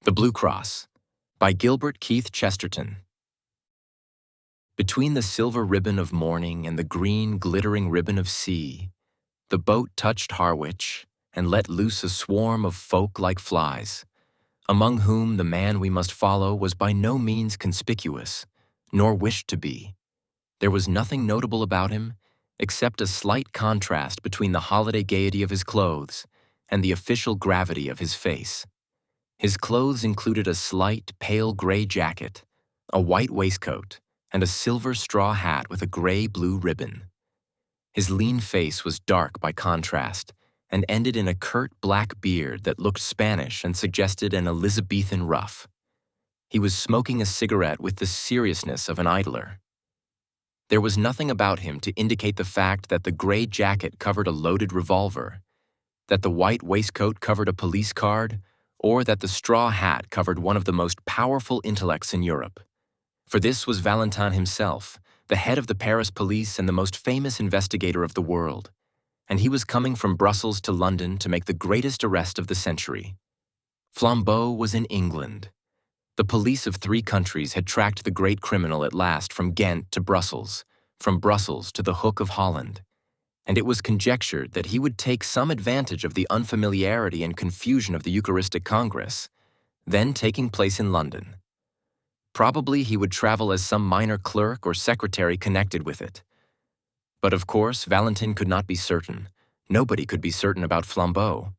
The Blue Cross, by Gilbert Keith Chesterton. Between the silver ribbon of morning and the green, glittering ribbon of sea, the boat touched Harwich and let loose a swarm of folk like flies, among whom the man we must follow was by no means conspicuous, nor wished to be. There was nothing notable about him, except a slight contrast between the holiday gaiety of his clothes and the official gravity of his face. His clothes included a slight, pale gray jacket, a white waistcoat, and a silver straw hat with a gray-blue ribbon. His lean face was dark by contrast and ended in a curt black beard that looked Spanish and suggested an Elizabethan ruff. He was smoking a cigarette with the seriousness of an idler. There was nothing about him to indicate the fact that the gray jacket covered a loaded revolver, that the white waistcoat covered a police card, or that the straw hat covered one of the most powerful intellects in Europe. For this was Valentine himself, the head of the Paris police and the most famous investigator of the world, and he was coming from Brussels to London to make the greatest arrest of the century. Flambeau was in England. The police of 3 countries had tracked the great criminal at last from Ghent to Brussels, from Brussels to the Hook of Holland, and it was conjectured that he would take some advantage of the unfamiliarity and confusion of the Eucharistic Congress, then taking place in London. Probably he would travel as some minor clerk or secretary connected with it. But of course, Valentine could not be certain. Nobody could be certain about Flambeau.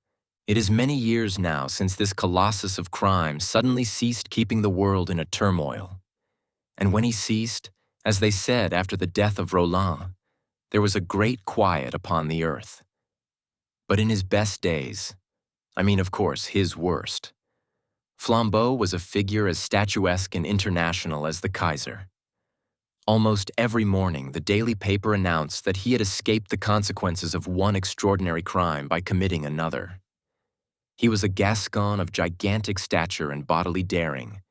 It is many years now since this colossus of crime suddenly ceased keeping the world in a turmoil. And when he ceased, as they said after the death of Roland, there was a great quiet upon the earth. But in his best days, I mean, of course, his worst, Flambeau was a figure as statuesque and international as the Kaiser. Almost every morning, the daily paper announced that he had escaped the consequences of one extraordinary crime by committing another. He was a Gascon of gigantic stature and bodily daring,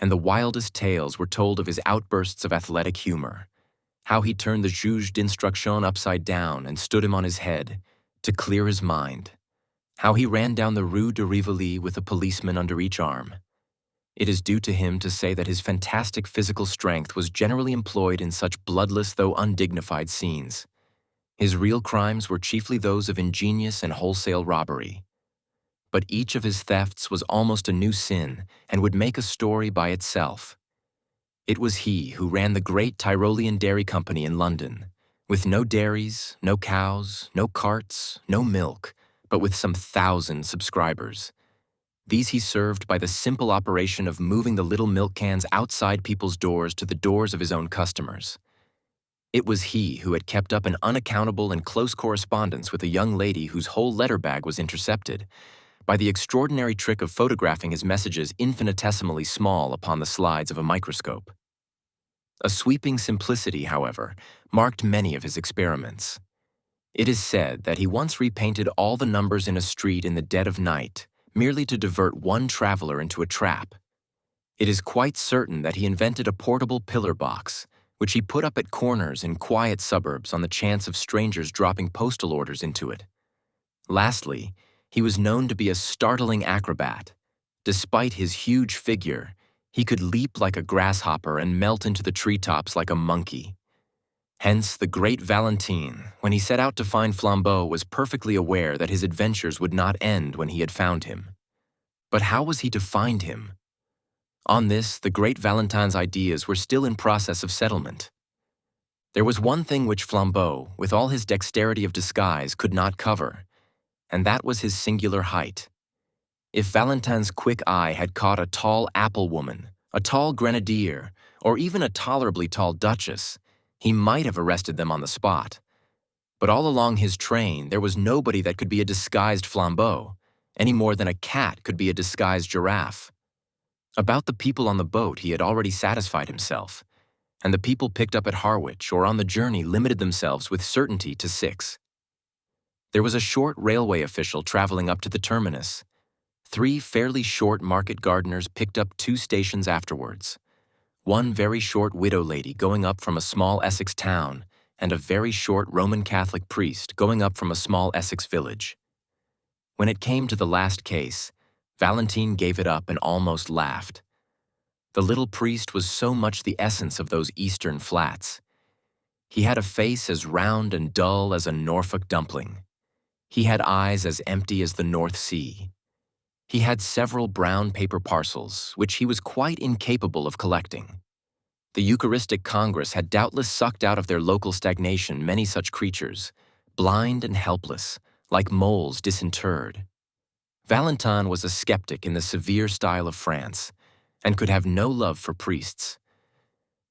and the wildest tales were told of his outbursts of athletic humor, how he turned the juge d'instruction upside down and stood him on his head to clear his mind, how he ran down the Rue de Rivoli with a policeman under each arm. It is due to him to say that his fantastic physical strength was generally employed in such bloodless though undignified scenes. His real crimes were chiefly those of ingenious and wholesale robbery. But each of his thefts was almost a new sin and would make a story by itself. It was he who ran the great Tyrolean Dairy Company in London, with no dairies, no cows, no carts, no milk, but with some 1,000 subscribers. These he served by the simple operation of moving the little milk cans outside people's doors to the doors of his own customers. It was he who had kept up an unaccountable and close correspondence with a young lady whose whole letter bag was intercepted, by the extraordinary trick of photographing his messages infinitesimally small upon the slides of a microscope. A sweeping simplicity, however, marked many of his experiments. It is said that he once repainted all the numbers in a street in the dead of night, merely to divert one traveler into a trap. It is quite certain that he invented a portable pillar box, which he put up at corners in quiet suburbs on the chance of strangers dropping postal orders into it. Lastly, he was known to be a startling acrobat. Despite his huge figure, he could leap like a grasshopper and melt into the treetops like a monkey. Hence, the great Valentine, when he set out to find Flambeau, was perfectly aware that his adventures would not end when he had found him. But how was he to find him? On this, the great Valentine's ideas were still in process of settlement. There was one thing which Flambeau, with all his dexterity of disguise, could not cover, and that was his singular height. If Valentine's quick eye had caught a tall apple woman, a tall grenadier, or even a tolerably tall duchess, he might have arrested them on the spot. But all along his train, there was nobody that could be a disguised Flambeau, any more than a cat could be a disguised giraffe. About the people on the boat he had already satisfied himself, and the people picked up at Harwich or on the journey limited themselves with certainty to 6. There was a short railway official traveling up to the terminus. 3 fairly short market gardeners picked up 2 stations afterwards. One very short widow lady going up from a small Essex town, and a very short Roman Catholic priest going up from a small Essex village. When it came to the last case, Valentine gave it up and almost laughed. The little priest was so much the essence of those eastern flats. He had a face as round and dull as a Norfolk dumpling. He had eyes as empty as the North Sea. He had several brown paper parcels, which he was quite incapable of collecting. The Eucharistic Congress had doubtless sucked out of their local stagnation many such creatures, blind and helpless, like moles disinterred. Valentine was a skeptic in the severe style of France, and could have no love for priests.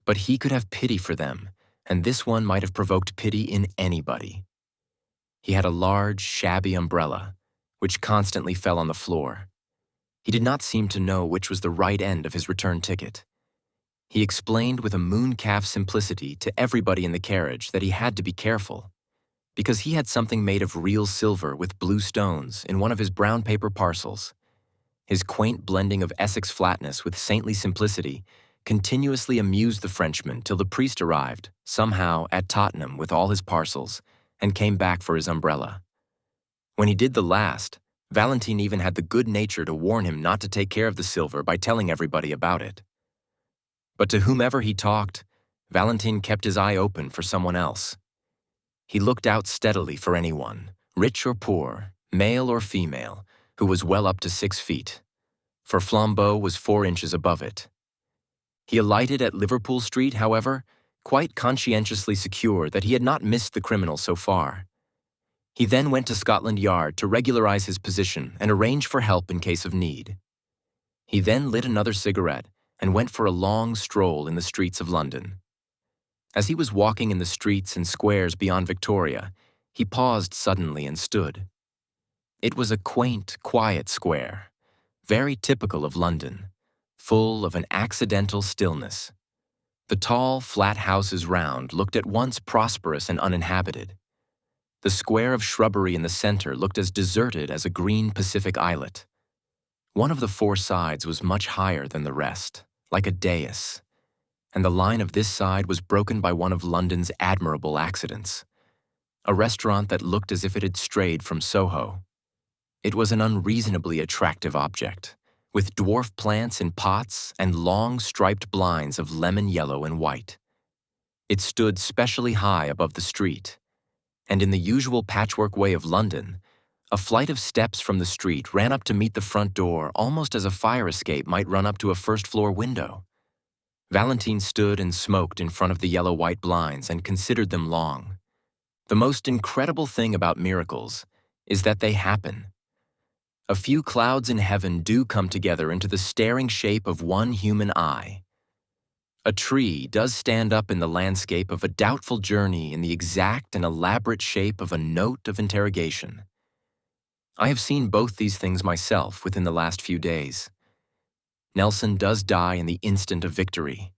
But he could have pity for them, and this one might have provoked pity in anybody. He had a large, shabby umbrella, which constantly fell on the floor. He did not seem to know which was the right end of his return ticket. He explained with a mooncalf simplicity to everybody in the carriage that he had to be careful, because he had something made of real silver with blue stones in one of his brown paper parcels. His quaint blending of Essex flatness with saintly simplicity continuously amused the Frenchman till the priest arrived, somehow, at Tottenham with all his parcels, and came back for his umbrella. When he did the last, Valentine even had the good nature to warn him not to take care of the silver by telling everybody about it. But to whomever he talked, Valentine kept his eye open for someone else. He looked out steadily for anyone, rich or poor, male or female, who was well up to 6 feet, for Flambeau was 4 inches above it. He alighted at Liverpool Street, however, quite conscientiously secure that he had not missed the criminal so far. He then went to Scotland Yard to regularize his position and arrange for help in case of need. He then lit another cigarette and went for a long stroll in the streets of London. As he was walking in the streets and squares beyond Victoria, he paused suddenly and stood. It was a quaint, quiet square, very typical of London, full of an accidental stillness. The tall, flat houses round looked at once prosperous and uninhabited. The square of shrubbery in the center looked as deserted as a green Pacific islet. One of the 4 sides was much higher than the rest, like a dais, and the line of this side was broken by one of London's admirable accidents, a restaurant that looked as if it had strayed from Soho. It was an unreasonably attractive object, with dwarf plants in pots and long striped blinds of lemon yellow and white. It stood specially high above the street, and in the usual patchwork way of London, a flight of steps from the street ran up to meet the front door almost as a fire escape might run up to a first-floor window. Valentine stood and smoked in front of the yellow-white blinds and considered them long. The most incredible thing about miracles is that they happen. A few clouds in heaven do come together into the staring shape of one human eye. A tree does stand up in the landscape of a doubtful journey in the exact and elaborate shape of a note of interrogation. I have seen both these things myself within the last few days. Nelson does die in the instant of victory,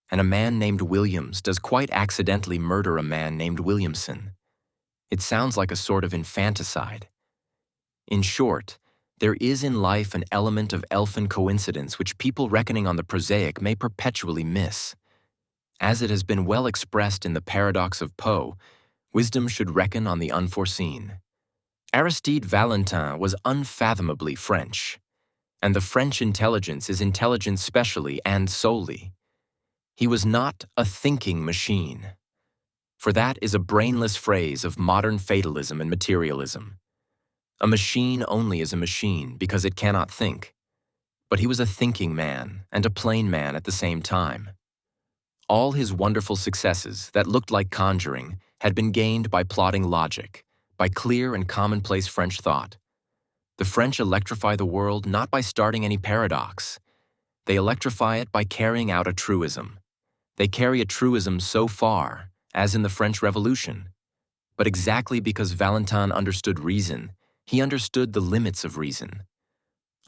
and a man named Williams does quite accidentally murder a man named Williamson. It sounds like a sort of infanticide. In short, there is in life an element of elfin coincidence which people reckoning on the prosaic may perpetually miss. As it has been well expressed in the paradox of Poe, wisdom should reckon on the unforeseen. Aristide Valentin was unfathomably French, and the French intelligence is intelligence specially and solely. He was not a thinking machine, for that is a brainless phrase of modern fatalism and materialism. A machine only is a machine because it cannot think. But he was a thinking man and a plain man at the same time. All his wonderful successes that looked like conjuring had been gained by plodding logic, by clear and commonplace French thought. The French electrify the world not by starting any paradox. They electrify it by carrying out a truism. They carry a truism so far, as in the French Revolution. But exactly because Valentin understood reason, he understood the limits of reason.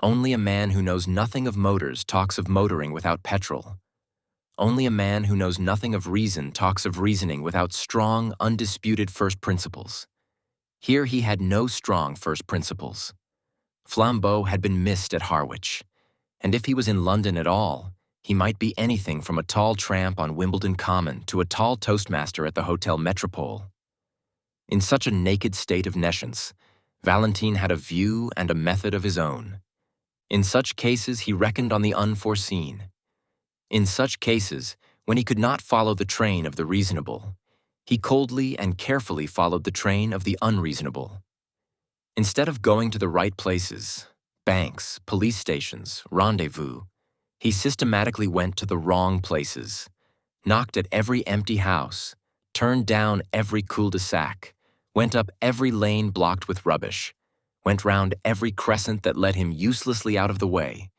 Only a man who knows nothing of motors talks of motoring without petrol. Only a man who knows nothing of reason talks of reasoning without strong, undisputed first principles. Here he had no strong first principles. Flambeau had been missed at Harwich, and if he was in London at all, he might be anything from a tall tramp on Wimbledon Common to a tall toastmaster at the Hotel Metropole. In such a naked state of nescience, Valentine had a view and a method of his own. In such cases, he reckoned on the unforeseen. In such cases, when he could not follow the train of the reasonable, he coldly and carefully followed the train of the unreasonable. Instead of going to the right places, banks, police stations, rendezvous, he systematically went to the wrong places, knocked at every empty house, turned down every cul-de-sac, went up every lane blocked with rubbish, went round every crescent that led him uselessly out of the way.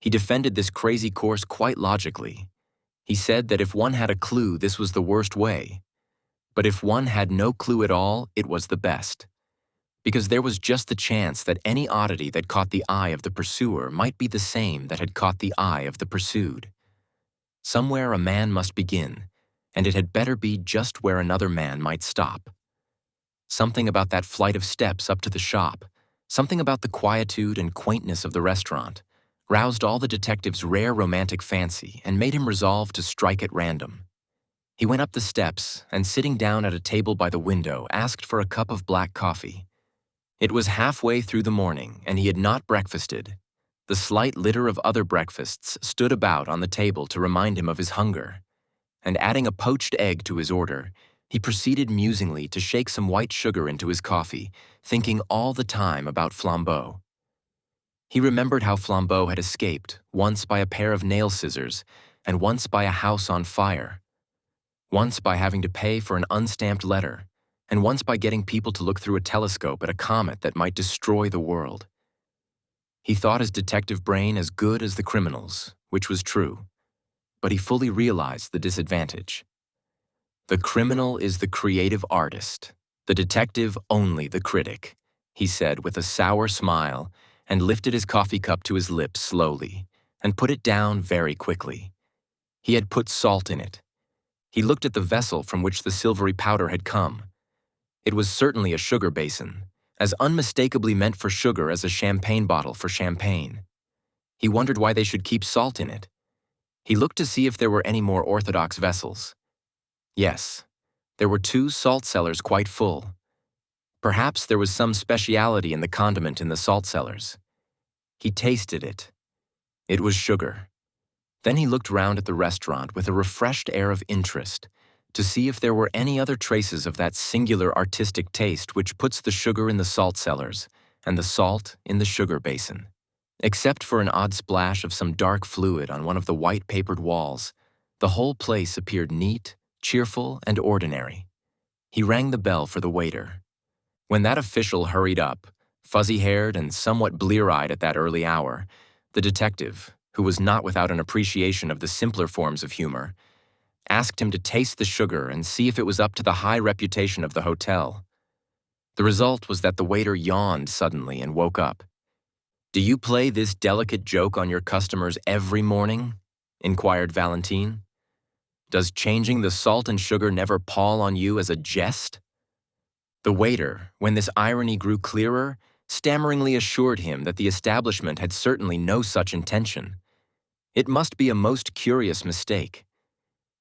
He defended this crazy course quite logically. He said that if one had a clue, this was the worst way. But if one had no clue at all, it was the best. Because there was just the chance that any oddity that caught the eye of the pursuer might be the same that had caught the eye of the pursued. Somewhere a man must begin, and it had better be just where another man might stop. Something about that flight of steps up to the shop, something about the quietude and quaintness of the restaurant, roused all the detective's rare romantic fancy and made him resolve to strike at random. He went up the steps and, sitting down at a table by the window, asked for a cup of black coffee. It was halfway through the morning, and he had not breakfasted. The slight litter of other breakfasts stood about on the table to remind him of his hunger, and adding a poached egg to his order, he proceeded musingly to shake some white sugar into his coffee, thinking all the time about Flambeau. He remembered how Flambeau had escaped, once by a pair of nail scissors, and once by a house on fire, once by having to pay for an unstamped letter, and once by getting people to look through a telescope at a comet that might destroy the world. He thought his detective brain as good as the criminal's, which was true, but he fully realized the disadvantage. The criminal is the creative artist, the detective only the critic, he said with a sour smile, and lifted his coffee cup to his lips slowly, and put it down very quickly. He had put salt in it. He looked at the vessel from which the silvery powder had come. It was certainly a sugar basin, as unmistakably meant for sugar as a champagne bottle for champagne. He wondered why they should keep salt in it. He looked to see if there were any more orthodox vessels. Yes, there were 2 salt cellars quite full. Perhaps there was some speciality in the condiment in the salt cellars. He tasted it. It was sugar. Then he looked round at the restaurant with a refreshed air of interest to see if there were any other traces of that singular artistic taste which puts the sugar in the salt cellars and the salt in the sugar basin. Except for an odd splash of some dark fluid on one of the white-papered walls, the whole place appeared neat, cheerful, and ordinary. He rang the bell for the waiter. When that official hurried up, fuzzy-haired and somewhat blear-eyed at that early hour, the detective, who was not without an appreciation of the simpler forms of humor, asked him to taste the sugar and see if it was up to the high reputation of the hotel. The result was that the waiter yawned suddenly and woke up. "Do you play this delicate joke on your customers every morning?" inquired Valentine. "Does changing the salt and sugar never pall on you as a jest?" The waiter, when this irony grew clearer, stammeringly assured him that the establishment had certainly no such intention. It must be a most curious mistake.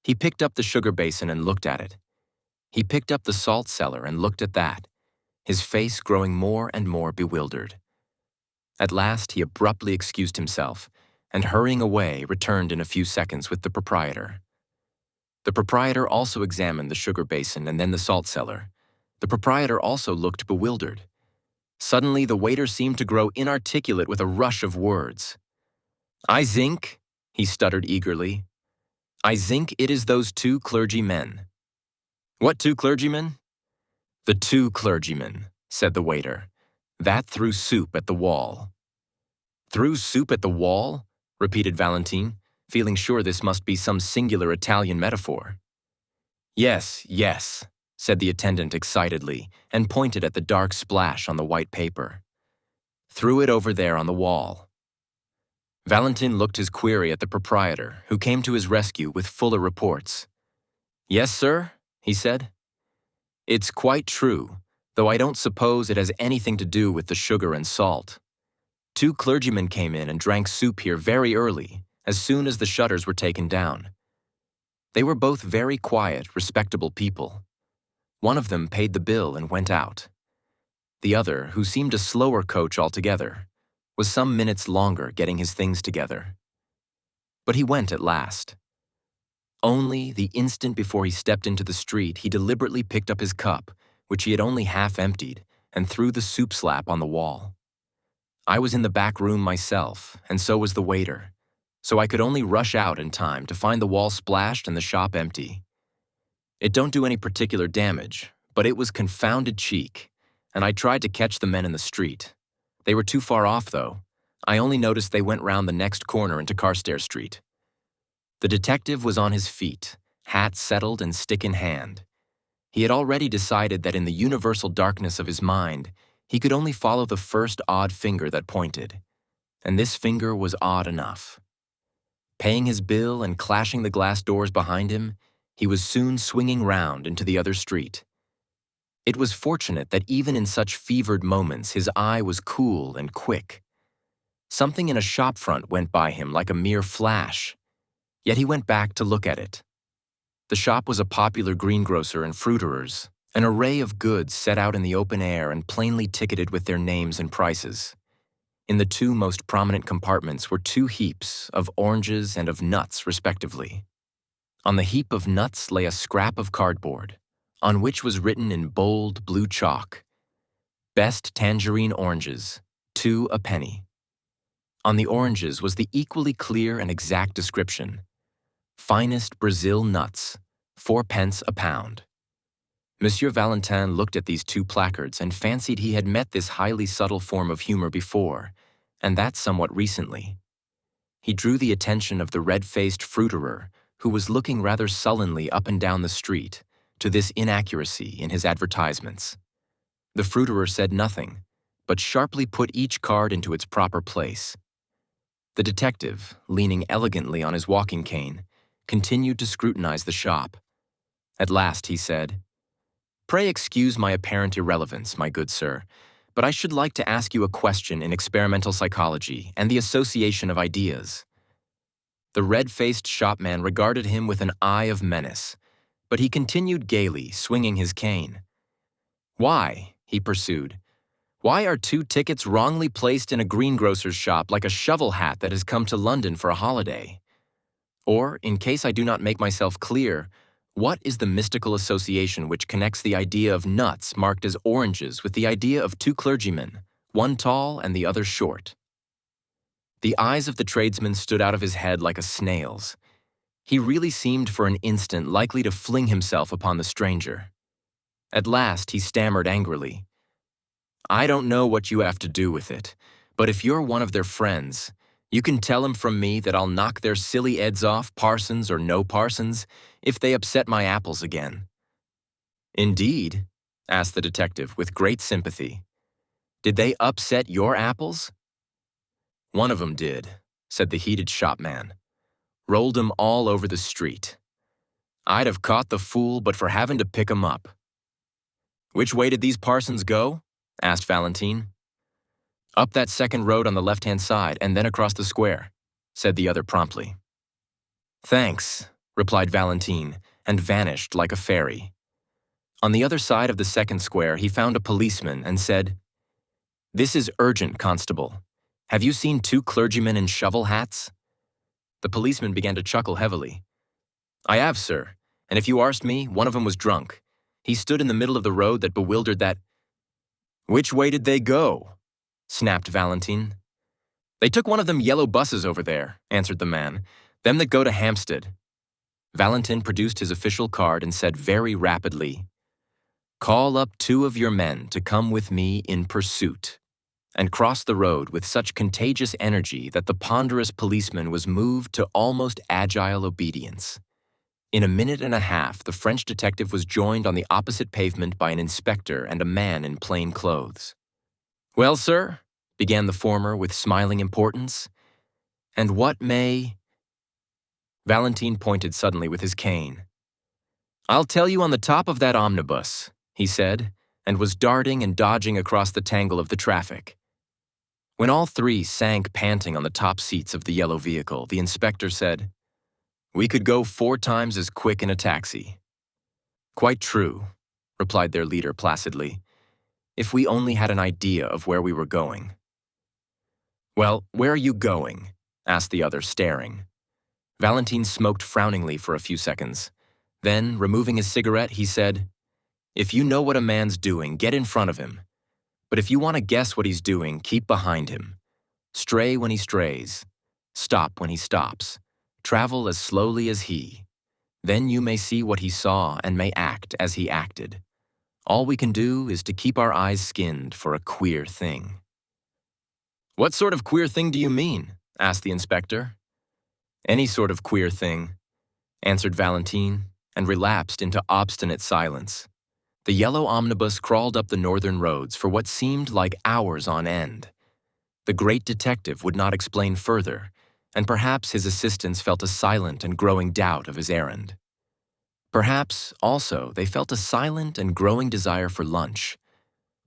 He picked up the sugar basin and looked at it. He picked up the salt cellar and looked at that, his face growing more and more bewildered. At last he abruptly excused himself, and hurrying away, returned in a few seconds with the proprietor. The proprietor also examined the sugar basin and then the salt cellar. The proprietor also looked bewildered. Suddenly the waiter seemed to grow inarticulate with a rush of words. "I think," he stuttered eagerly, "I think it is those 2 clergymen." "What 2 clergymen?" "The 2 clergymen," said the waiter. "That threw soup at the wall." "Threw soup at the wall?" repeated Valentine, feeling sure this must be some singular Italian metaphor. "Yes, yes," said the attendant excitedly, and pointed at the dark splash on the white paper. "Threw it over there on the wall." Valentine looked his query at the proprietor, who came to his rescue with fuller reports. "Yes, sir," he said. "It's quite true, though I don't suppose it has anything to do with the sugar and salt. 2 clergymen came in and drank soup here very early, as soon as the shutters were taken down. They were both very quiet, respectable people. One of them paid the bill and went out. The other, who seemed a slower coach altogether, was some minutes longer getting his things together. But he went at last. Only the instant before he stepped into the street, he deliberately picked up his cup, which he had only half emptied, and threw the soup slap on the wall. I was in the back room myself, and so was the waiter, so I could only rush out in time to find the wall splashed and the shop empty. It don't do any particular damage, but it was confounded cheek, and I tried to catch the men in the street. They were too far off, though. I only noticed they went round the next corner into Carstairs Street. The detective was on his feet, hat settled and stick in hand. He had already decided that in the universal darkness of his mind, he could only follow the first odd finger that pointed, and this finger was odd enough. Paying his bill and clashing the glass doors behind him, he was soon swinging round into the other street. It was fortunate that even in such fevered moments his eye was cool and quick. Something in a shop front went by him like a mere flash, yet he went back to look at it. The shop was a popular greengrocer and fruiterer's, an array of goods set out in the open air and plainly ticketed with their names and prices. In the two most prominent compartments were two heaps of oranges and of nuts, respectively. On the heap of nuts lay a scrap of cardboard, on which was written in bold blue chalk, "Best tangerine oranges, 2 a penny." On the oranges was the equally clear and exact description, "Finest Brazil nuts, 4 pence a pound." Monsieur Valentin looked at these two placards and fancied he had met this highly subtle form of humor before, and that somewhat recently. He drew the attention of the red-faced fruiterer, who was looking rather sullenly up and down the street, to this inaccuracy in his advertisements. The fruiterer said nothing, but sharply put each card into its proper place. The detective, leaning elegantly on his walking cane, continued to scrutinize the shop. At last he said, "Pray excuse my apparent irrelevance, my good sir, but I should like to ask you a question in experimental psychology and the association of ideas." The red-faced shopman regarded him with an eye of menace, but he continued gaily, swinging his cane. "Why," he pursued, "why are 2 tickets wrongly placed in a greengrocer's shop like a shovel hat that has come to London for a holiday? Or, in case I do not make myself clear, what is the mystical association which connects the idea of nuts marked as oranges with the idea of 2 clergymen, one tall and the other short?" The eyes of the tradesman stood out of his head like a snail's. He really seemed for an instant likely to fling himself upon the stranger. At last he stammered angrily, "I don't know what you have to do with it, but if you're one of their friends, you can tell 'em from me that I'll knock their silly heads off, parsons or no parsons, if they upset my apples again." "Indeed?" asked the detective with great sympathy. "Did they upset your apples?" "One of 'em did," said the heated shopman. "Rolled 'em all over the street. I'd have caught the fool but for having to pick 'em up." "Which way did these parsons go?" asked Valentine. "Up that second road on the left-hand side and then across the square," said the other promptly. "Thanks," replied Valentine, and vanished like a fairy. On the other side of the second square he found a policeman and said, "This is urgent, constable. Have you seen 2 clergymen in shovel hats?" The policeman began to chuckle heavily. "I have, sir, and if you arst me, one of 'em was drunk. He stood in the middle of the road that bewildered that—" "Which way did they go?" snapped Valentine. "They took one of them yellow buses over there," answered the man, "them that go to Hampstead." Valentine produced his official card and said very rapidly, "Call up 2 of your men to come with me in pursuit," and crossed the road with such contagious energy that the ponderous policeman was moved to almost agile obedience. In a minute and a half, the French detective was joined on the opposite pavement by an inspector and a man in plain clothes. "Well, sir," began the former with smiling importance, "and what may—" Valentine pointed suddenly with his cane. "I'll tell you on the top of that omnibus," he said, and was darting and dodging across the tangle of the traffic. When all 3 sank panting on the top seats of the yellow vehicle, the inspector said, "We could go 4 times as quick in a taxi." "Quite true," replied their leader placidly, "if we only had an idea of where we were going." Well, where are you going? Asked the other, staring. Valentine smoked frowningly for a few seconds. Then, removing his cigarette, he said, "If you know what a man's doing, get in front of him. But if you want to guess what he's doing, keep behind him. Stray when he strays. Stop when he stops. Travel as slowly as he. Then you may see what he saw and may act as he acted. All we can do is to keep our eyes skinned for a queer thing." "What sort of queer thing do you mean?" asked the inspector. "Any sort of queer thing," answered Valentine, and relapsed into obstinate silence. The yellow omnibus crawled up the northern roads for what seemed like hours on end. The great detective would not explain further, and perhaps his assistants felt a silent and growing doubt of his errand. Perhaps, also, they felt a silent and growing desire for lunch,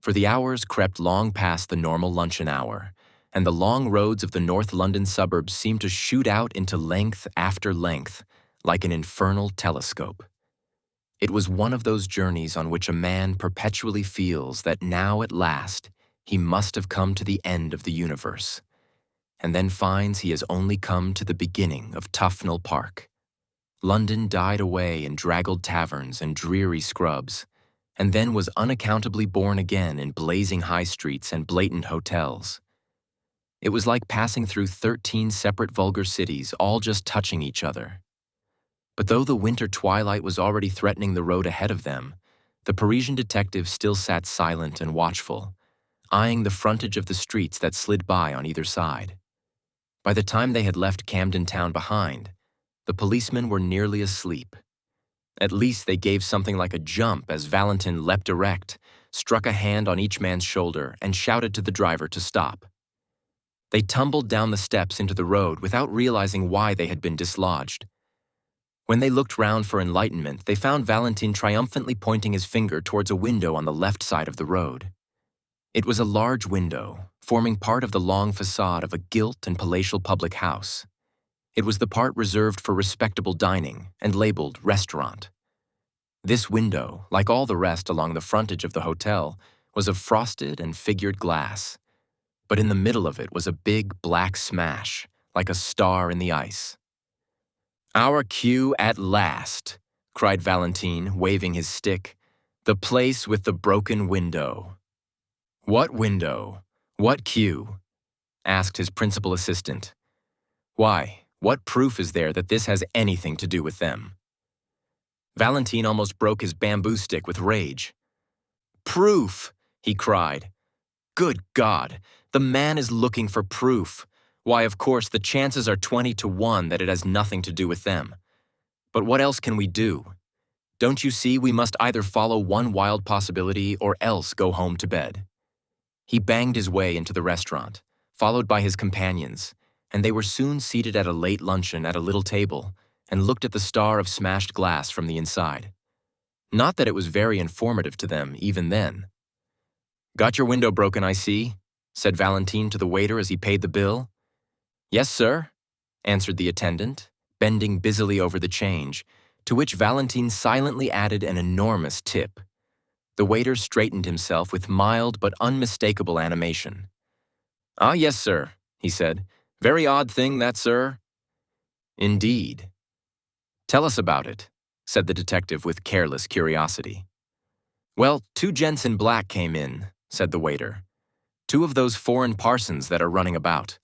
for the hours crept long past the normal luncheon hour, and the long roads of the North London suburbs seemed to shoot out into length after length, like an infernal telescope. It was one of those journeys on which a man perpetually feels that now at last he must have come to the end of the universe, and then finds he has only come to the beginning of Tufnell Park. London died away in draggled taverns and dreary scrubs, and then was unaccountably born again in blazing high streets and blatant hotels. It was like passing through 13 separate vulgar cities, all just touching each other. But though the winter twilight was already threatening the road ahead of them, the Parisian detective still sat silent and watchful, eyeing the frontage of the streets that slid by on either side. By the time they had left Camden Town behind, the policemen were nearly asleep. At least they gave something like a jump as Valentin leapt erect, struck a hand on each man's shoulder, and shouted to the driver to stop. They tumbled down the steps into the road without realizing why they had been dislodged. When they looked round for enlightenment, they found Valentin triumphantly pointing his finger towards a window on the left side of the road. It was a large window, forming part of the long facade of a gilt and palatial public house. It was the part reserved for respectable dining and labeled restaurant. This window, like all the rest along the frontage of the hotel, was of frosted and figured glass. But in the middle of it was a big black smash, like a star in the ice. "Our cue at last," cried Valentine, waving his stick. "The place with the broken window." "What window? What cue?" asked his principal assistant. "Why, what proof is there that this has anything to do with them?" Valentine almost broke his bamboo stick with rage. "Proof!" he cried. "Good God, the man is looking for proof. Why, of course, the chances are 20 to 1 that it has nothing to do with them. But what else can we do? Don't you see we must either follow one wild possibility or else go home to bed?" He banged his way into the restaurant, followed by his companions, and they were soon seated at a late luncheon at a little table and looked at the star of smashed glass from the inside. Not that it was very informative to them even then. "Got your window broken, I see," said Valentine to the waiter as he paid the bill. "Yes, sir," answered the attendant, bending busily over the change, to which Valentine silently added an enormous tip. The waiter straightened himself with mild but unmistakable animation. "Ah, yes, sir," he said. "Very odd thing, that, sir." "Indeed." "Tell us about it," said the detective with careless curiosity. "Well, 2 gents in black came in," said the waiter. "2 of those foreign parsons that are running about.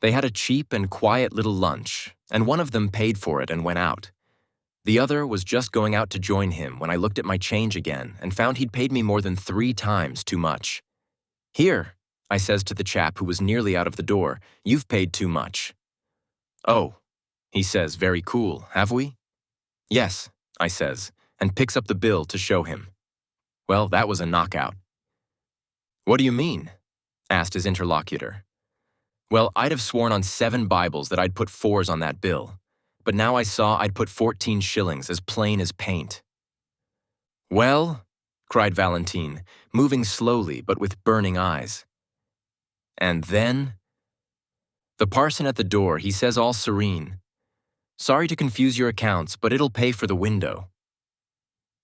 They had a cheap and quiet little lunch, and one of them paid for it and went out. The other was just going out to join him when I looked at my change again and found he'd paid me more than 3 times too much. 'Here,' I says to the chap who was nearly out of the door, 'you've paid too much.' 'Oh,' he says, very cool, 'have we?' 'Yes,' I says, and picks up the bill to show him. Well, that was a knockout." "What do you mean?" asked his interlocutor. "Well, I'd have sworn on 7 Bibles that I'd put 4s on that bill, but now I saw I'd put 14 shillings as plain as paint." "Well," cried Valentine, moving slowly but with burning eyes. "And then?" "The parson at the door, he says all serene, 'Sorry to confuse your accounts, but it'll pay for the window.'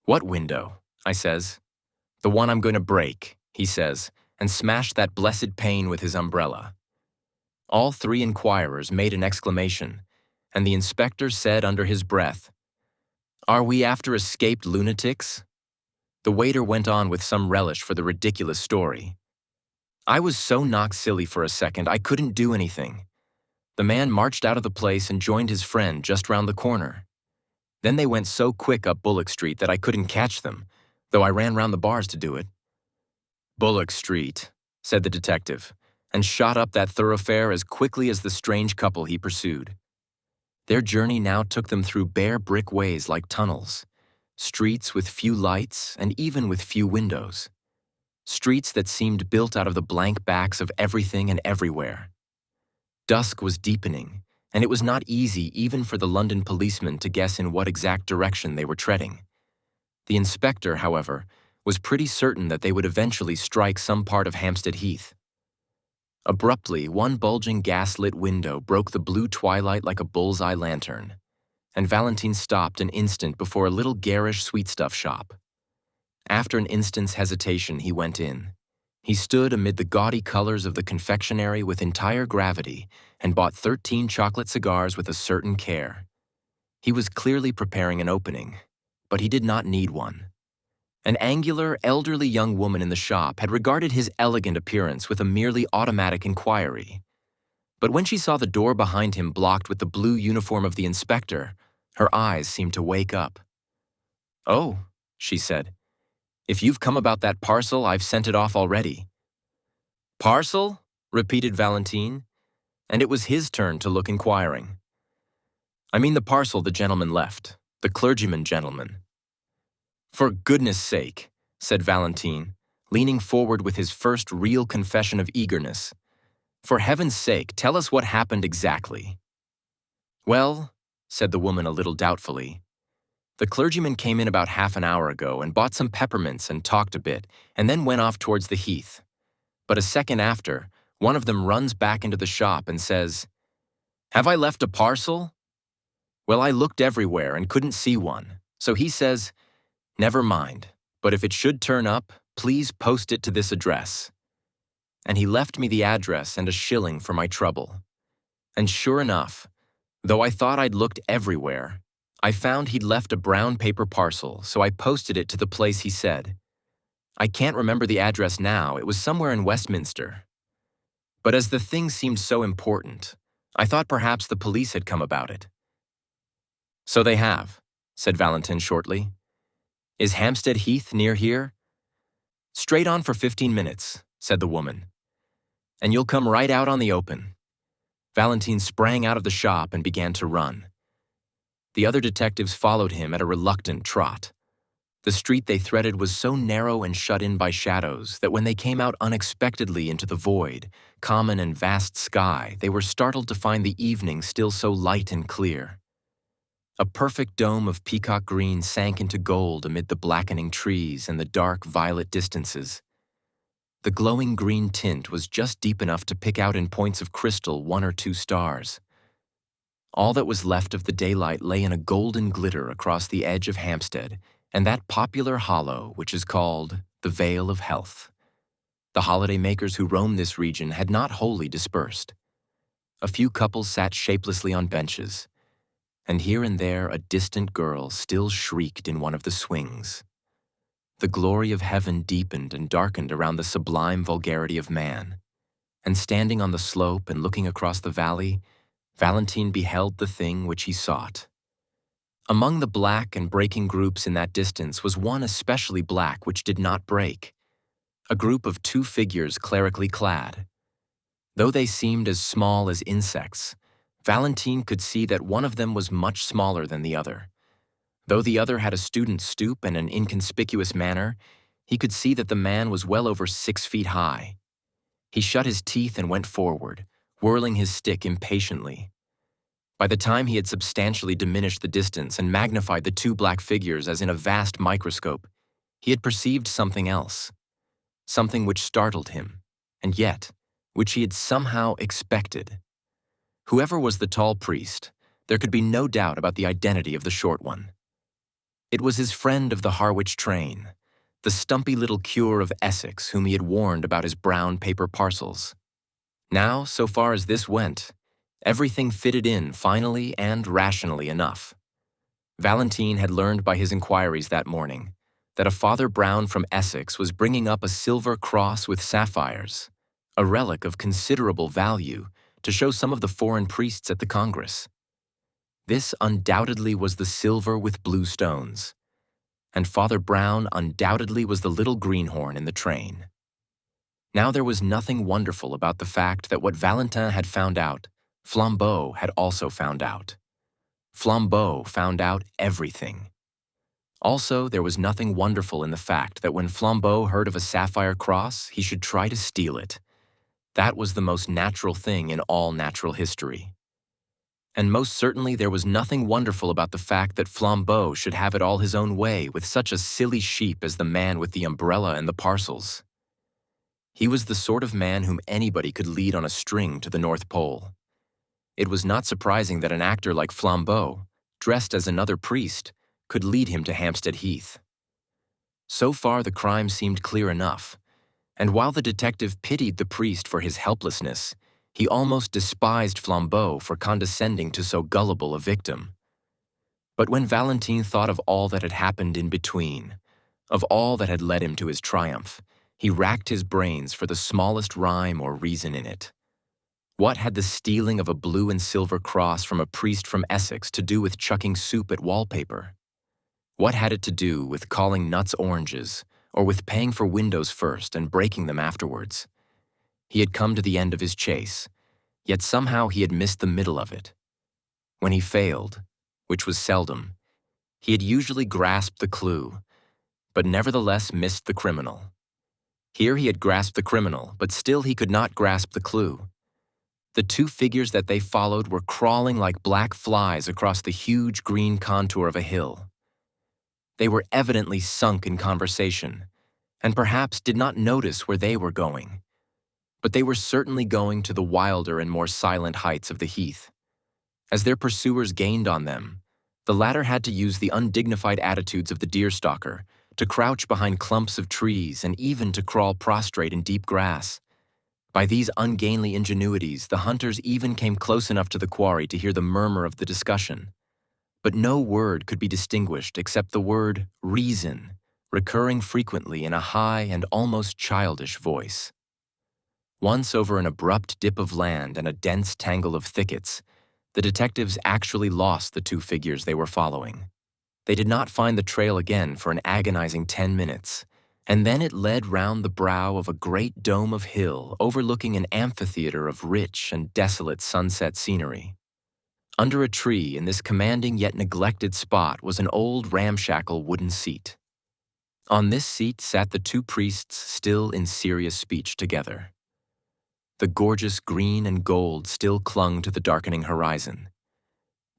'What window?' I says. 'The one I'm going to break,' he says, and smashed that blessed pane with his umbrella. All three inquirers made an exclamation, and the inspector said under his breath, "Are we after escaped lunatics?" The waiter went on with some relish for the ridiculous story. I was so knocked silly for a second I couldn't do anything. The man marched out of the place and joined his friend just round the corner. Then they went so quick up Bullock Street that I couldn't catch them, though I ran round the bars to do it. "Bullock Street," said the detective, and shot up that thoroughfare as quickly as the strange couple he pursued. Their journey now took them through bare brick ways like tunnels, streets with few lights and even with few windows, streets that seemed built out of the blank backs of everything and everywhere. Dusk was deepening, and it was not easy even for the London policemen to guess in what exact direction they were treading. The inspector, however, was pretty certain that they would eventually strike some part of Hampstead Heath. Abruptly, one bulging gas-lit window broke the blue twilight like a bull's-eye lantern, and Valentine stopped an instant before a little garish sweetstuff shop. After an instant's hesitation, he went in. He stood amid the gaudy colors of the confectionery with entire gravity and bought 13 chocolate cigars with a certain care. He was clearly preparing an opening, but he did not need one. An angular, elderly young woman in the shop had regarded his elegant appearance with a merely automatic inquiry. But when she saw the door behind him blocked with the blue uniform of the inspector, her eyes seemed to wake up. "Oh," she said, "if you've come about that parcel, I've sent it off already." "Parcel?" repeated Valentine, and it was his turn to look inquiring. "I mean the parcel the gentleman left, the clergyman gentleman." "For goodness' sake," said Valentine, leaning forward with his first real confession of eagerness. "For heaven's sake, tell us what happened exactly." "Well," said the woman a little doubtfully, "the clergyman came in about half an hour ago and bought some peppermints and talked a bit, and then went off towards the heath. But a second after, one of them runs back into the shop and says, 'Have I left a parcel?' Well, I looked everywhere and couldn't see one, so he says, 'Never mind, but if it should turn up, please post it to this address.' And he left me the address and a shilling for my trouble. And sure enough, though I thought I'd looked everywhere, I found he'd left a brown paper parcel, so I posted it to the place he said. I can't remember the address now, it was somewhere in Westminster. But as the thing seemed so important, I thought perhaps the police had come about it." "So they have," said Valentin shortly. "Is Hampstead Heath near here?" "Straight on for 15 minutes, said the woman. "And you'll come right out on the open." Valentine sprang out of the shop and began to run. The other detectives followed him at a reluctant trot. The street they threaded was so narrow and shut in by shadows that when they came out unexpectedly into the void, common and vast sky, they were startled to find the evening still so light and clear. A perfect dome of peacock green sank into gold amid the blackening trees and the dark violet distances. The glowing green tint was just deep enough to pick out in points of crystal 1 or 2 stars. All that was left of the daylight lay in a golden glitter across the edge of Hampstead and that popular hollow which is called the Vale of Health. The holiday makers who roamed this region had not wholly dispersed. A few couples sat shapelessly on benches, and here and there a distant girl still shrieked in one of the swings. The glory of heaven deepened and darkened around the sublime vulgarity of man, and standing on the slope and looking across the valley, Valentine beheld the thing which he sought. Among the black and breaking groups in that distance was one especially black which did not break, a group of 2 figures clerically clad. Though they seemed as small as insects, Valentine could see that one of them was much smaller than the other. Though the other had a student's stoop and an inconspicuous manner, he could see that the man was well over 6 feet high. He shut his teeth and went forward, whirling his stick impatiently. By the time he had substantially diminished the distance and magnified the 2 black figures as in a vast microscope, he had perceived something else, something which startled him, and yet which he had somehow expected. Whoever was the tall priest, there could be no doubt about the identity of the short one. It was his friend of the Harwich train, the stumpy little cure of Essex whom he had warned about his brown paper parcels. Now, so far as this went, everything fitted in finally and rationally enough. Valentine had learned by his inquiries that morning that a Father Brown from Essex was bringing up a silver cross with sapphires, a relic of considerable value, to show some of the foreign priests at the Congress. This undoubtedly was the silver with blue stones, and Father Brown undoubtedly was the little greenhorn in the train. Now there was nothing wonderful about the fact that what Valentin had found out, Flambeau had also found out. Flambeau found out everything. Also, there was nothing wonderful in the fact that when Flambeau heard of a sapphire cross, he should try to steal it. That was the most natural thing in all natural history. And most certainly there was nothing wonderful about the fact that Flambeau should have it all his own way with such a silly sheep as the man with the umbrella and the parcels. He was the sort of man whom anybody could lead on a string to the North Pole. It was not surprising that an actor like Flambeau, dressed as another priest, could lead him to Hampstead Heath. So far the crime seemed clear enough, and while the detective pitied the priest for his helplessness, he almost despised Flambeau for condescending to so gullible a victim. But when Valentine thought of all that had happened in between, of all that had led him to his triumph, he racked his brains for the smallest rhyme or reason in it. What had the stealing of a blue and silver cross from a priest from Essex to do with chucking soup at wallpaper? What had it to do with calling nuts oranges, or with paying for windows first and breaking them afterwards? He had come to the end of his chase, yet somehow he had missed the middle of it. When he failed, which was seldom, he had usually grasped the clue, but nevertheless missed the criminal. Here he had grasped the criminal, but still he could not grasp the clue. The two figures that they followed were crawling like black flies across the huge green contour of a hill. They were evidently sunk in conversation, and perhaps did not notice where they were going. But they were certainly going to the wilder and more silent heights of the heath. As their pursuers gained on them, the latter had to use the undignified attitudes of the deerstalker, to crouch behind clumps of trees and even to crawl prostrate in deep grass. By these ungainly ingenuities, the hunters even came close enough to the quarry to hear the murmur of the discussion. But no word could be distinguished except the word reason, recurring frequently in a high and almost childish voice. Once over an abrupt dip of land and a dense tangle of thickets, the detectives actually lost the two figures they were following. They did not find the trail again for an agonizing 10 minutes, and then it led round the brow of a great dome of hill overlooking an amphitheater of rich and desolate sunset scenery. Under a tree in this commanding yet neglected spot was an old ramshackle wooden seat. On this seat sat the two priests still in serious speech together. The gorgeous green and gold still clung to the darkening horizon,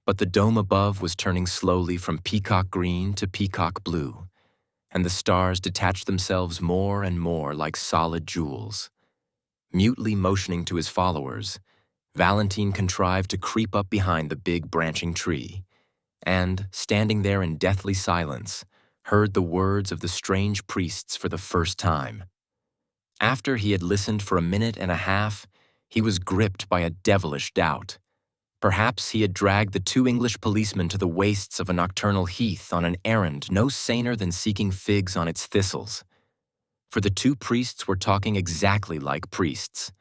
but the dome above was turning slowly from peacock green to peacock blue, and the stars detached themselves more and more like solid jewels. Mutely motioning to his followers, Valentine contrived to creep up behind the big branching tree, and, standing there in deathly silence, heard the words of the strange priests for the first time. After he had listened for a minute and a half, he was gripped by a devilish doubt. Perhaps he had dragged the two English policemen to the wastes of a nocturnal heath on an errand no saner than seeking figs on its thistles. For the two priests were talking exactly like priests,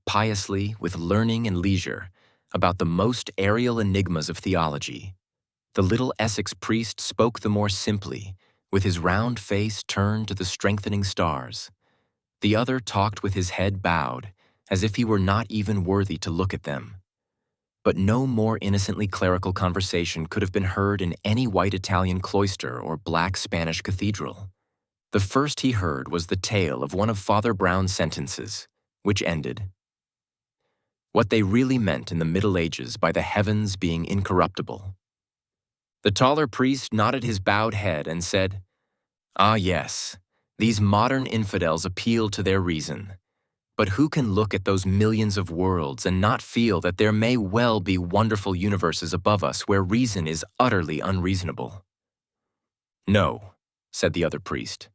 piously, with learning and leisure, about the most aerial enigmas of theology. The little Essex priest spoke the more simply, with his round face turned to the strengthening stars. The other talked with his head bowed, as if he were not even worthy to look at them. But no more innocently clerical conversation could have been heard in any white Italian cloister or black Spanish cathedral. The first he heard was the tale of one of Father Brown's sentences, which ended, "What they really meant in the Middle Ages by the heavens being incorruptible." The taller priest nodded his bowed head and said, "Ah, yes, these modern infidels appeal to their reason. But who can look at those millions of worlds and not feel that there may well be wonderful universes above us where reason is utterly unreasonable?" "No," said the other priest.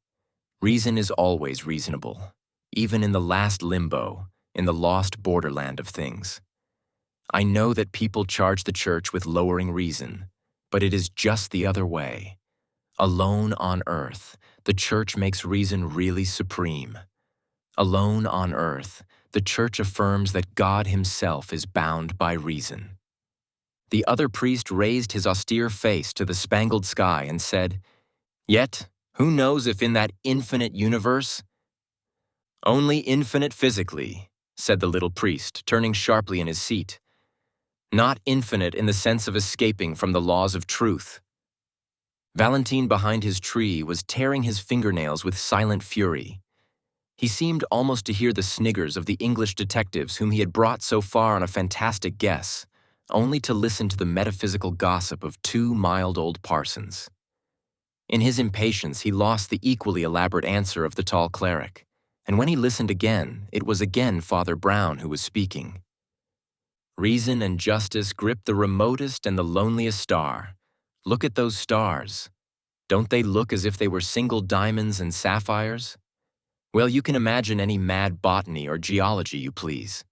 "Reason is always reasonable, even in the last limbo, in the lost borderland of things. I know that people charge the church with lowering reason, but it is just the other way. Alone on earth, the church makes reason really supreme. Alone on earth, the church affirms that God himself is bound by reason. The other priest raised his austere face to the spangled sky and said, "Yet, who knows if in that infinite universe—" "Only infinite physically," said the little priest, turning sharply in his seat. "Not infinite in the sense of escaping from the laws of truth." Valentine behind his tree was tearing his fingernails with silent fury. He seemed almost to hear the sniggers of the English detectives whom he had brought so far on a fantastic guess, only to listen to the metaphysical gossip of two mild old parsons. In his impatience, he lost the equally elaborate answer of the tall cleric, and when he listened again, it was again Father Brown who was speaking. "Reason and justice grip the remotest and the loneliest star. Look at those stars. Don't they look as if they were single diamonds and sapphires? Well, you can imagine any mad botany or geology you please.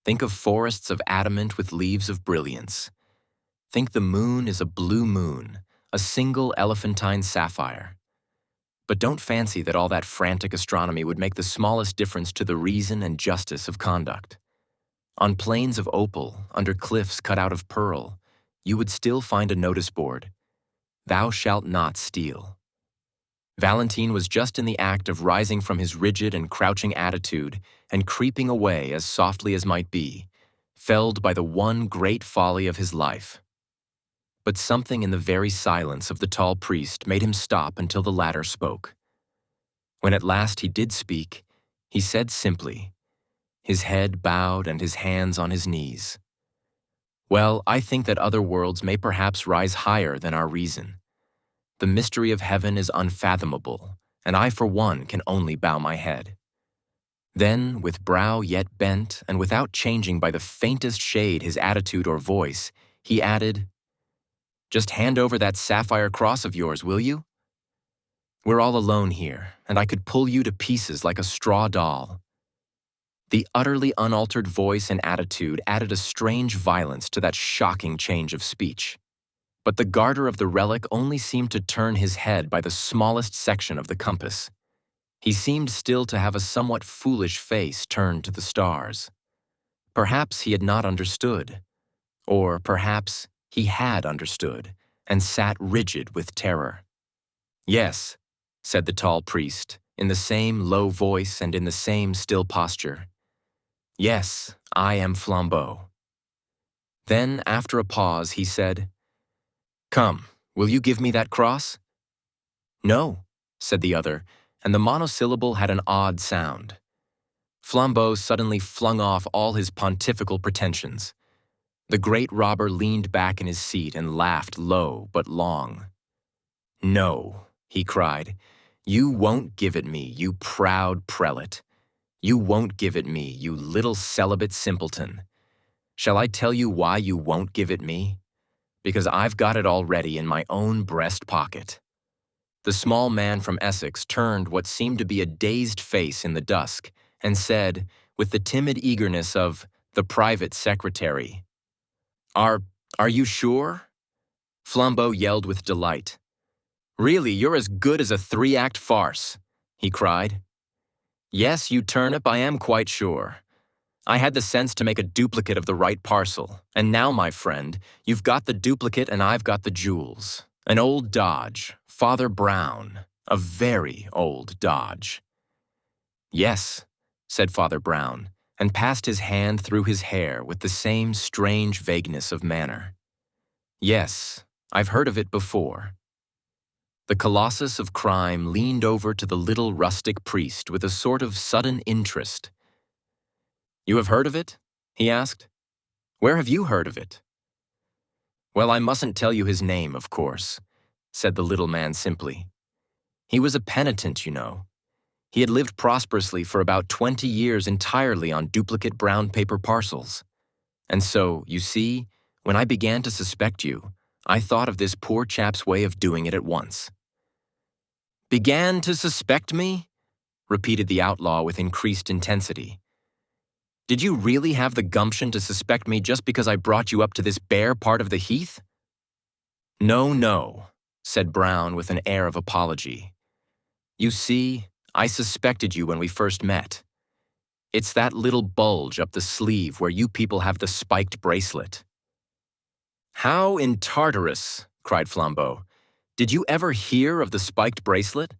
Think of forests of adamant with leaves of brilliance. Think the moon is a blue moon, a single elephantine sapphire. But don't fancy that all that frantic astronomy would make the smallest difference to the reason and justice of conduct. On plains of opal, under cliffs cut out of pearl, you would still find a notice board, 'Thou shalt not steal.'" Valentine was just in the act of rising from his rigid and crouching attitude and creeping away as softly as might be, felled by the one great folly of his life. But something in the very silence of the tall priest made him stop until the latter spoke. When at last he did speak, he said simply, his head bowed and his hands on his knees, "Well, I think that other worlds may perhaps rise higher than our reason. The mystery of heaven is unfathomable, and I for one can only bow my head." Then, with brow yet bent and without changing by the faintest shade his attitude or voice, he added, "Just hand over that sapphire cross of yours, will you? We're all alone here, and I could pull you to pieces like a straw doll." The utterly unaltered voice and attitude added a strange violence to that shocking change of speech. But the garter of the relic only seemed to turn his head by the smallest section of the compass. He seemed still to have a somewhat foolish face turned to the stars. Perhaps he had not understood, or perhaps he had understood and sat rigid with terror. "Yes," said the tall priest, in the same low voice and in the same still posture. "Yes, I am Flambeau." Then, after a pause, he said, "Come, will you give me that cross?" "No," said the other, and the monosyllable had an odd sound. Flambeau suddenly flung off all his pontifical pretensions. The great robber leaned back in his seat and laughed low but long. "No," he cried, "you won't give it me, you proud prelate. You won't give it me, you little celibate simpleton. Shall I tell you why you won't give it me? Because I've got it already in my own breast pocket." The small man from Essex turned what seemed to be a dazed face in the dusk and said, with the timid eagerness of the private secretary, Are you sure?" Flambeau yelled with delight. "Really, you're as good as a three-act farce," he cried. "Yes, you turnip, I am quite sure. I had the sense to make a duplicate of the right parcel, and now, my friend, you've got the duplicate and I've got the jewels. An old dodge, Father Brown, a very old dodge." "Yes," said Father Brown, and passed his hand through his hair with the same strange vagueness of manner. "Yes, I've heard of it before." The colossus of crime leaned over to the little rustic priest with a sort of sudden interest. "You have heard of it?" he asked. "Where have you heard of it?" "Well, I mustn't tell you his name, of course," said the little man simply. "He was a penitent, you know. He had lived prosperously for about 20 years entirely on duplicate brown paper parcels. And so, you see, when I began to suspect you, I thought of this poor chap's way of doing it at once." "Began to suspect me?" repeated the outlaw with increased intensity. Did you really have the gumption to suspect me just because I brought you up to this bare part of the heath? No, no, said Brown with an air of apology. You see, I suspected you when we first met. It's that little bulge up the sleeve where you people have the spiked bracelet. How in Tartarus, cried Flambeau. Did you ever hear of the spiked bracelet?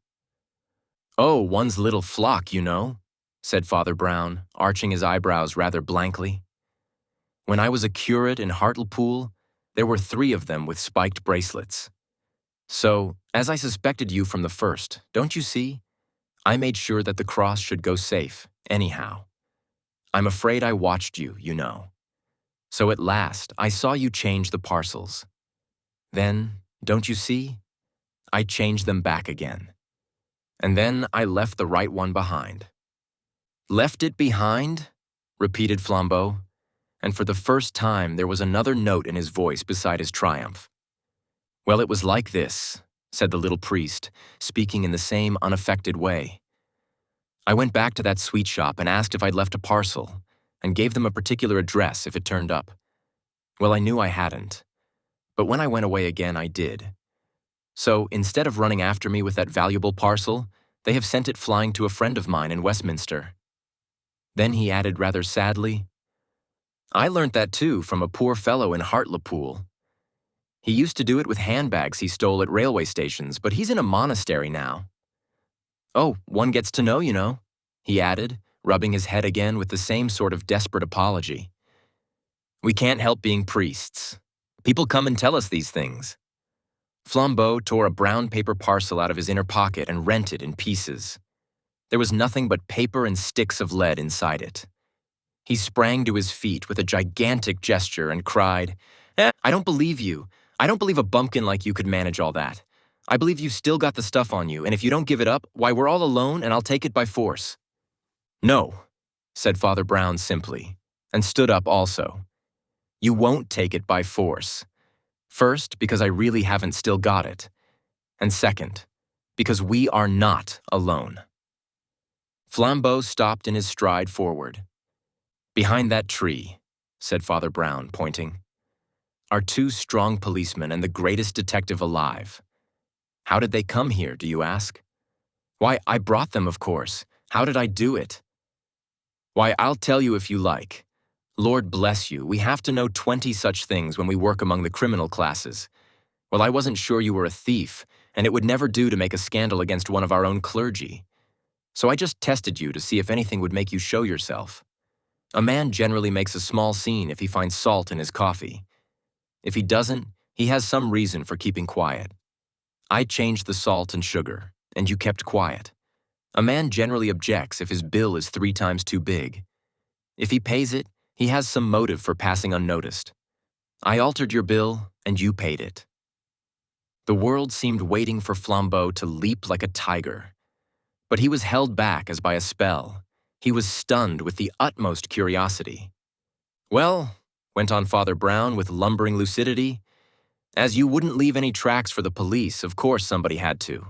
Oh, one's little flock, you know, said Father Brown, arching his eyebrows rather blankly. When I was a curate in Hartlepool, there were 3 of them with spiked bracelets. So, as I suspected you from the first, don't you see? I made sure that the cross should go safe, anyhow. I'm afraid I watched you, you know. So at last, I saw you change the parcels. Then, don't you see? I changed them back again. And then I left the right one behind. Left it behind? Repeated Flambeau, and for the first time there was another note in his voice beside his triumph. Well, it was like this, said the little priest, speaking in the same unaffected way. I went back to that sweet shop and asked if I'd left a parcel, and gave them a particular address if it turned up. Well, I knew I hadn't, but when I went away again, I did. So, instead of running after me with that valuable parcel, they have sent it flying to a friend of mine in Westminster. Then he added rather sadly, I learnt that too from a poor fellow in Hartlepool. He used to do it with handbags he stole at railway stations, but he's in a monastery now. Oh, one gets to know, you know, he added, rubbing his head again with the same sort of desperate apology. We can't help being priests. People come and tell us these things. Flambeau tore a brown paper parcel out of his inner pocket and rent it in pieces. There was nothing but paper and sticks of lead inside it. He sprang to his feet with a gigantic gesture and cried, I don't believe you. I don't believe a bumpkin like you could manage all that. I believe you've still got the stuff on you, and if you don't give it up, why, we're all alone and I'll take it by force. No, said Father Brown simply, and stood up also. You won't take it by force. First, because I really haven't still got it. And second, because we are not alone. Flambeau stopped in his stride forward. Behind that tree, said Father Brown, pointing, are 2 strong policemen and the greatest detective alive. How did they come here, do you ask? Why, I brought them, of course. How did I do it? Why, I'll tell you if you like. Lord bless you, we have to know 20 such things when we work among the criminal classes. Well, I wasn't sure you were a thief, and it would never do to make a scandal against one of our own clergy. So I just tested you to see if anything would make you show yourself. A man generally makes a small scene if he finds salt in his coffee. If he doesn't, he has some reason for keeping quiet. I changed the salt and sugar, and you kept quiet. A man generally objects if his bill is 3 times too big. If he pays it, he has some motive for passing unnoticed. I altered your bill, and you paid it. The world seemed waiting for Flambeau to leap like a tiger. But he was held back as by a spell. He was stunned with the utmost curiosity. Well, went on Father Brown with lumbering lucidity, as you wouldn't leave any tracks for the police, of course somebody had to.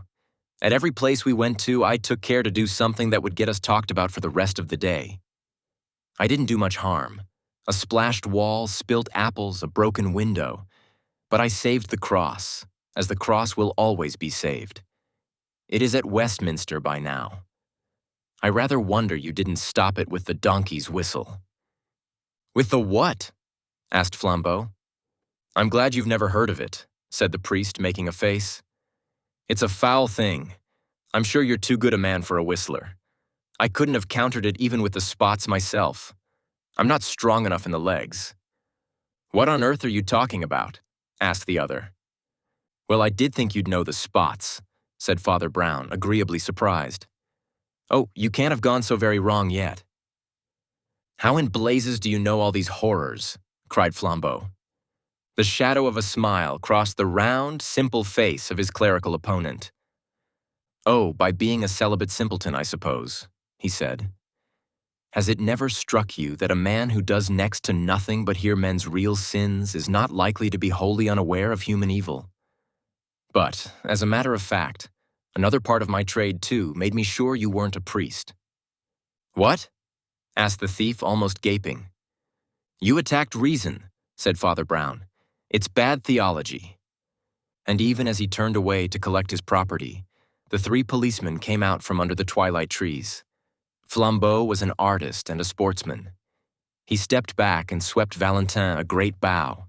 At every place we went to, I took care to do something that would get us talked about for the rest of the day. I didn't do much harm. A splashed wall, spilt apples, a broken window. But I saved the cross, as the cross will always be saved. It is at Westminster by now. I rather wonder you didn't stop it with the donkey's whistle. With the what? Asked Flambeau. I'm glad you've never heard of it, said the priest, making a face. It's a foul thing. I'm sure you're too good a man for a whistler. I couldn't have countered it even with the spots myself. I'm not strong enough in the legs. What on earth are you talking about? Asked the other. Well, I did think you'd know the spots, said Father Brown, agreeably surprised. Oh, you can't have gone so very wrong yet. How in blazes do you know all these horrors? Cried Flambeau. The shadow of a smile crossed the round, simple face of his clerical opponent. Oh, by being a celibate simpleton, I suppose, he said. Has it never struck you that a man who does next to nothing but hear men's real sins is not likely to be wholly unaware of human evil? But, as a matter of fact, another part of my trade, too, made me sure you weren't a priest. What? asked the thief, almost gaping. You attacked reason, said Father Brown. It's bad theology. And even as he turned away to collect his property, the three policemen came out from under the twilight trees. Flambeau was an artist and a sportsman. He stepped back and swept Valentin a great bow.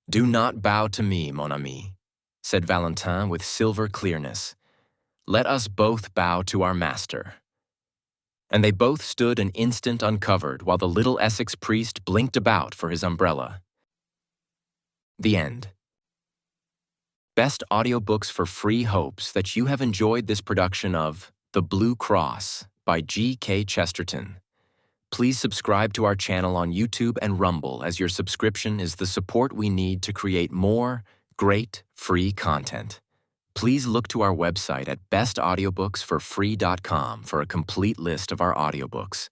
Do not bow to me, mon ami, said Valentin with silver clearness. Let us both bow to our master. And they both stood an instant uncovered while the little Essex priest blinked about for his umbrella. The end. Best audiobooks for free hopes that you have enjoyed this production of The Blue Cross by G.K. Chesterton. Please subscribe to our channel on YouTube and Rumble, as your subscription is the support we need to create more great free content. Please look to our website at bestaudiobooksforfree.com for a complete list of our audiobooks.